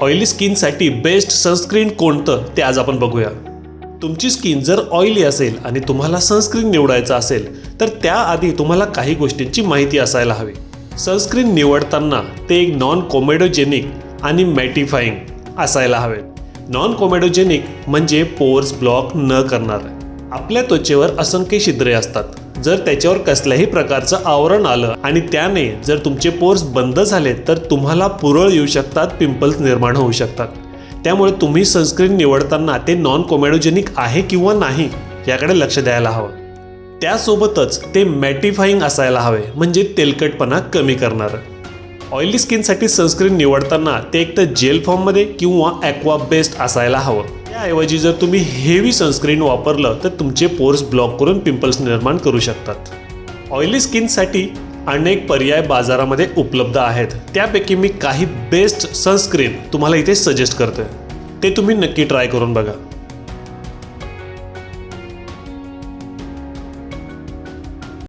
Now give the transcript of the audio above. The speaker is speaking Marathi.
ऑइली स्किनसाठी बेस्ट सनस्क्रीन कोणतं ते आज आपण बघूया। तुमची स्किन जर ऑइली असेल आणि तुम्हाला सनस्क्रीन निवडायचं असेल तर त्याआधी तुम्हाला काही गोष्टींची माहिती असायला हवी। सनस्क्रीन निवडताना ते एक नॉन कोमेडोजेनिक आणि मॅटिफाईंग असायला हवे। नॉन कोमेडोजेनिक म्हणजे पोर्स ब्लॉक न करणारे। आपल्या त्वचेवर असंख्य छिद्रे असतात, जर त्याच्यावर कसल्याही प्रकारचं आवरण आलं आणि त्याने जर तुमचे पोर्स बंद झाले तर तुम्हाला पुरळ येऊ शकतात, पिंपल्स निर्माण होऊ शकतात। त्यामुळे तुम्ही सनस्क्रीन निवडताना ते नॉन कोमेडोजेनिक आहे किंवा नाही याकडे लक्ष द्यायला हवं। त्यासोबतच ते मॅटिफाईंग असायला हवे, म्हणजे तेलकटपणा कमी करणारं। ऑइली स्किनसाठी सनस्क्रीन निवडताना ते एक तर जेल फॉर्ममध्ये किंवा ॲक्वा बेस्ड असायला हवं। त्याऐवजी जर तुम्ही हेवी सनस्क्रीन वापरलं तर तुमचे पोर्स ब्लॉक करून पिंपल्स निर्माण करू शकतात। ऑइली स्किनसाठी अनेक पर्याय बाजारामध्ये उपलब्ध आहेत, त्यापैकी मी काही बेस्ट सनस्क्रीन तुम्हाला इथे सजेस्ट करतोय, ते तुम्ही नक्की ट्राय करून बघा।